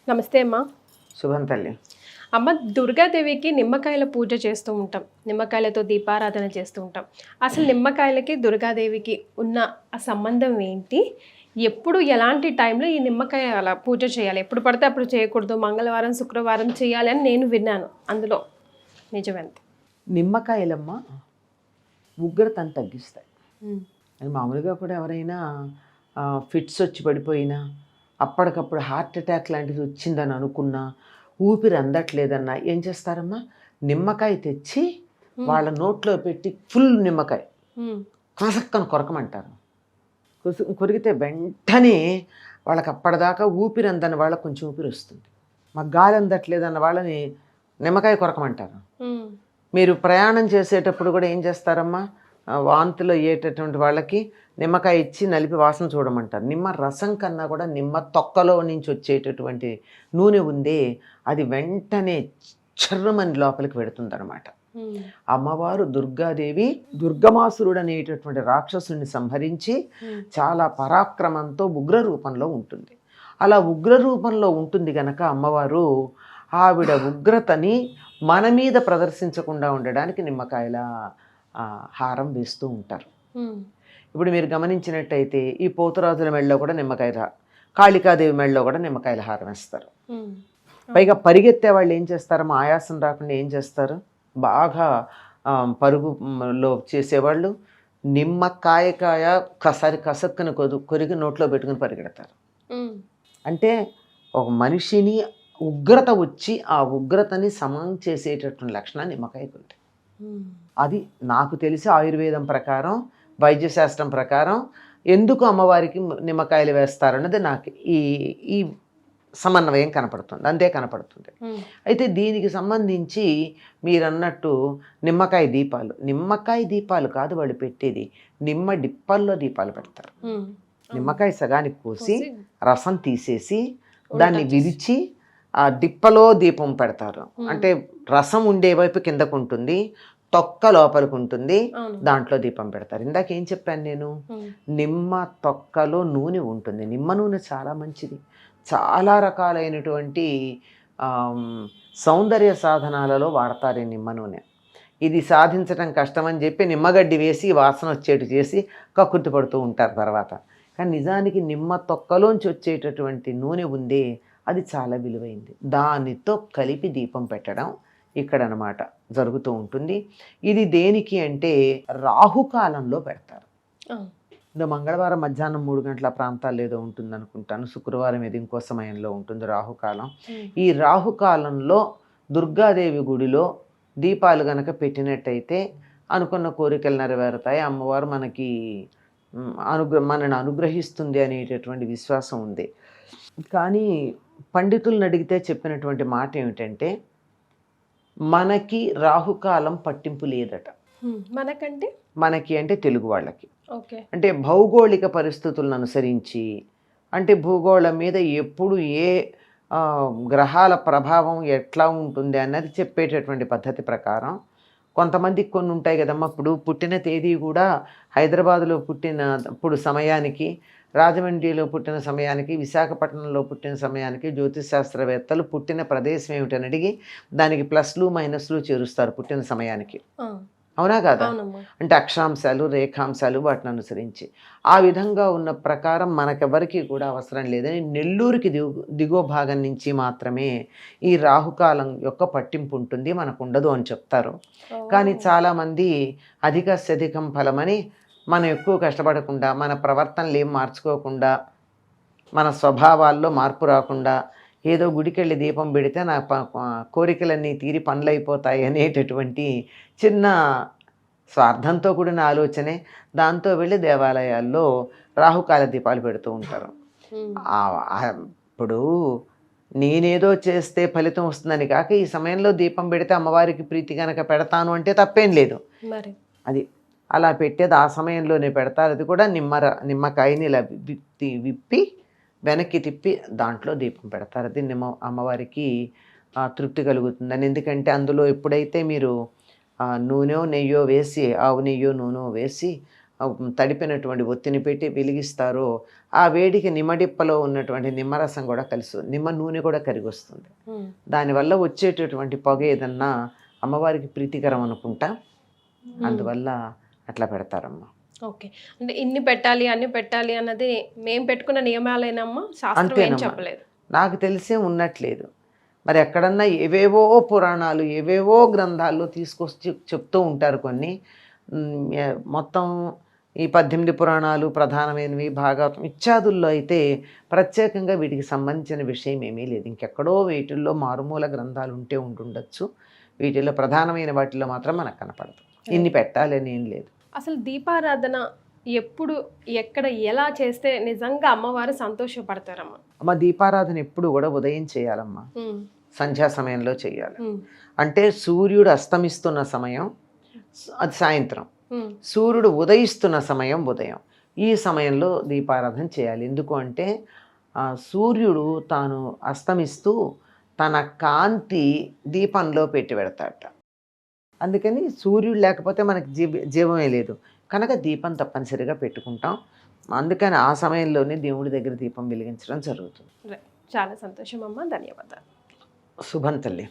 నమస్తే అమ్మా. శుభం తల్లి. అమ్మ, దుర్గాదేవికి నిమ్మకాయల పూజ చేస్తూ ఉంటాం, నిమ్మకాయలతో దీపారాధన చేస్తూ ఉంటాం. అసలు నిమ్మకాయలకి దుర్గాదేవికి ఉన్న ఆ సంబంధం ఏంటి? ఎప్పుడు ఎలాంటి టైంలో ఈ నిమ్మకాయ అలా పూజ చేయాలి? ఎప్పుడు పడితే అప్పుడు చేయకూడదు, మంగళవారం శుక్రవారం చేయాలి అని నేను విన్నాను. అందులో నిజమెంత? నిమ్మకాయలమ్మ ఉగ్రతను తగ్గిస్తాయి. అది మామూలుగా కూడా ఎవరైనా ఫిట్స్ వచ్చి పడిపోయినా, అప్పటికప్పుడు హార్ట్ అటాక్ లాంటిది వచ్చిందని అనుకున్నా, ఊపిరి అందట్లేదన్నా ఏం చేస్తారమ్మా, నిమ్మకాయ తెచ్చి వాళ్ళ నోట్లో పెట్టి ఫుల్ నిమ్మకాయ కసక్కన కొరకమంటారు. కొరికితే వెంటనే వాళ్ళకి అప్పటిదాకా ఊపిరి అందని వాళ్ళకి కొంచెం ఊపిరి వస్తుంది. మాకు గాలి అందట్లేదన్న వాళ్ళని నిమ్మకాయ కొరకమంటారు. మీరు ప్రయాణం చేసేటప్పుడు కూడా ఏం చేస్తారమ్మా, వాంతులు అయ్యేటటువంటి వాళ్ళకి నిమ్మకాయ ఇచ్చి నలిపి వాసన చూడమంటారు. నిమ్మ రసం కన్నా కూడా నిమ్మ తొక్కలో నుంచి వచ్చేటటువంటి నూనె ఉందే, అది వెంటనే చర్రమని లోపలికి పెడుతుందన్నమాట. అమ్మవారు దుర్గాదేవి దుర్గమాసురుడు అనేటటువంటి రాక్షసుని సంహరించి చాలా పరాక్రమంతో ఉగ్ర రూపంలో ఉంటుంది. అలా ఉగ్ర రూపంలో ఉంటుంది గనక అమ్మవారు ఆవిడ ఉగ్రతని మన మీద ప్రదర్శించకుండా ఉండడానికి నిమ్మకాయల హారం వేస్తూ ఉంటారు. ఇప్పుడు మీరు గమనించినట్టయితే ఈ పోతురాజుల మెడలో కూడా నిమ్మకాయ, కాళికాదేవి మెడలో కూడా నిమ్మకాయల హారం వేస్తారు. పైగా పరిగెత్తే వాళ్ళు ఏం చేస్తారో ఆయాసం రాకుండా ఏం చేస్తారు, బాగా పరుగులో చేసేవాళ్ళు నిమ్మకాయ కసరి కసక్కుని కొరికి నోట్లో పెట్టుకుని పరిగెడతారు. అంటే ఒక మనిషిని ఉగ్రత వచ్చి ఆ ఉగ్రతని సమం చేసేటటువంటి లక్షణాన్ని నిమ్మకాయకు ఉంటాయి. అది నాకు తెలిసి ఆయుర్వేదం ప్రకారం, వైద్యశాస్త్రం ప్రకారం ఎందుకు అమ్మవారికి నిమ్మకాయలు వేస్తారన్నది నాకు ఈ సమన్వయం కనపడుతుంది, అంతే కనపడుతుంది. అయితే దీనికి సంబంధించి మీరన్నట్టు నిమ్మకాయ దీపాలు కాదు వాళ్ళు పెట్టేది, నిమ్మ డిప్పల్లో దీపాలు పెడతారు. నిమ్మకాయ సగానికి కోసి రసం తీసేసి దాన్ని విరిచి ఆ డిప్పలో దీపం పెడతారు. అంటే రసం ఉండే వైపు కిందకు ఉంటుంది, తొక్క లోపలికి ఉంటుంది, దాంట్లో దీపం పెడతారు. ఇందాక ఏం చెప్పాను నేను, నిమ్మ తొక్కలో నూనె ఉంటుంది. నిమ్మ నూనె చాలా మంచిది. చాలా రకాలైనటువంటి సౌందర్య సాధనాలలో వాడతారు ఈ నిమ్మ నూనె. ఇది సాధించడం కష్టమని చెప్పి నిమ్మగడ్డి వేసి వాసన వచ్చేటు చేసి కక్కుర్తి పడుతూ ఉంటారు తర్వాత. కానీ నిజానికి నిమ్మ తొక్కలోంచి వచ్చేటటువంటి నూనె ఉందే, అది చాలా విలువైంది. దానితో కలిపి దీపం పెట్టడం ఇక్కడ అన్నమాట జరుగుతూ ఉంటుంది. ఇది దేనికి అంటే రాహుకాలంలో పెడతారు. మంగళవారం మధ్యాహ్నం 3 గంటల ప్రాంతాల్లో ఏదో ఉంటుంది అనుకుంటాను, శుక్రవారం ఏది ఇంకో సమయంలో ఉంటుంది రాహుకాలం. ఈ రాహుకాలంలో దుర్గాదేవి గుడిలో దీపాలు గనక పెట్టినట్టయితే అనుకున్న కోరికలు నెరవేరుతాయి, అమ్మవారు మనని అనుగ్రహిస్తుంది అనేటటువంటి విశ్వాసం ఉంది. కానీ పండితులను అడిగితే చెప్పినటువంటి మాట ఏమిటంటే, మనకి రాహుకాలం పట్టింపు లేదట. మనకి అంటే తెలుగు వాళ్ళకి, అంటే భౌగోళిక పరిస్థితులను అనుసరించి, అంటే భూగోళం మీద ఎప్పుడు ఏ గ్రహాల ప్రభావం ఎట్లా ఉంటుంది అన్నది చెప్పేటటువంటి పద్ధతి ప్రకారం కొంతమందికి కొన్ని ఉంటాయి కదమ్మా. ఇప్పుడు పుట్టిన తేదీ కూడా హైదరాబాదులో పుట్టినప్పుడు సమయానికి, రాజమండ్రిలో పుట్టిన సమయానికి, విశాఖపట్నంలో పుట్టిన సమయానికి జ్యోతిష్ శాస్త్రవేత్తలు పుట్టిన ప్రదేశం ఏమిటని అడిగి దానికి ప్లస్లు మైనస్లు చేరుస్తారు పుట్టిన సమయానికి. అవునా కాదా? అంటే అక్షాంశాలు రేఖాంశాలు వాటిని అనుసరించి ఆ విధంగా ఉన్న ప్రకారం మనకెవరికి కూడా అవసరం లేదని నెల్లూరుకి దిగువ భాగం నుంచి మాత్రమే ఈ రాహుకాలం యొక్క పట్టింపు ఉంటుంది, మనకు ఉండదు అని చెప్తారు. కానీ చాలామంది అధికం ఫలమని మనం ఎక్కువ కష్టపడకుండా, మన ప్రవర్తనలు ఏం మార్చుకోకుండా, మన స్వభావాల్లో మార్పు రాకుండా ఏదో గుడికెళ్ళి దీపం పెడితే నా కోరికలన్నీ తీరి పనులు అయిపోతాయి అనేటటువంటి చిన్న స్వార్థంతో కూడిన ఆలోచనే. దాంతో వెళ్ళి దేవాలయాల్లో రాహుకాల దీపాలు పెడుతూ ఉంటారు. ఇప్పుడు నేనేదో చేస్తే ఫలితం వస్తుందని కాక, ఈ సమయంలో దీపం పెడితే అమ్మవారికి ప్రీతి కనుక పెడతాను అంటే తప్పేం లేదు. అది అలా పెట్టేది ఆ సమయంలోనే పెడతారు. అది కూడా నిమ్మకాయని ఇలా విప్పి వెనక్కి తిప్పి దాంట్లో దీపం పెడతారు. అది అమ్మవారికి తృప్తి కలుగుతుందని. ఎందుకంటే అందులో ఎప్పుడైతే మీరు నూనె నెయ్యో వేసి, ఆవు నెయ్యో నూనె వేసి తడిపినటువంటి ఒత్తిని పెట్టి వెలిగిస్తారో ఆ వేడికి నిమ్మడిప్పలో ఉన్నటువంటి నిమ్మరసం కూడా కలిసి నిమ్మ నూనె కూడా కరిగి వస్తుంది. దానివల్ల వచ్చేటటువంటి పొగ ఏదన్నా అమ్మవారికి ప్రీతికరం అనుకుంటా, అందువల్ల అట్లా పెడతారమ్మా. ఓకే. అంటే ఇన్ని పెట్టాలి అన్ని పెట్టాలి అన్నది మేము పెట్టుకున్న నియమాలేనమ్మా, శాస్త్రం ఏం చెప్పలేదు. నాకు తెలిసే ఉన్నట్లేదు. మరి ఎక్కడన్నా ఏవేవో పురాణాలు ఏవేవో గ్రంథాల్లో తీసుకొచ్చి చెప్తూ ఉంటారు కొన్ని. మొత్తం ఈ 18 పురాణాలు ప్రధానమైనవి, భాగవతం ఇత్యాదుల్లో అయితే ప్రత్యేకంగా వీటికి సంబంధించిన విషయం ఏమీ లేదు. ఇంకెక్కడో వీటిల్లో మారుమూల గ్రంథాలు ఉంటుండొచ్చు. వీటిల్లో ప్రధానమైన వాటిల్లో మాత్రం మనకు కనపడదు. ఇన్ని పెట్టాలని ఏం లేదు. అసలు దీపారాధన ఎప్పుడు, ఎక్కడ, ఎలా చేస్తే నిజంగా అమ్మవారు సంతోషపడతారమ్మా? అమ్మ, దీపారాధన ఎప్పుడు కూడా ఉదయం చేయాలమ్మా, సంధ్యా సమయంలో చేయాలి. అంటే సూర్యుడు అస్తమిస్తున్న సమయం అది సాయంత్రం, సూర్యుడు ఉదయిస్తున్న సమయం ఉదయం. ఈ సమయంలో దీపారాధన చేయాలి. ఎందుకు అంటే సూర్యుడు తాను అస్తమిస్తూ తన కాంతి దీపంలో పెట్టి పెడతాడట. అందుకని సూర్యుడు లేకపోతే మనకి జీవమే లేదు కనుక దీపం తప్పనిసరిగా పెట్టుకుంటాం. అందుకని ఆ సమయంలోనే దేవుడి దగ్గర దీపం వెలిగించడం జరుగుతుంది. చాలా సంతోషం అమ్మా, ధన్యవాదాలు. శుభం తల్లి.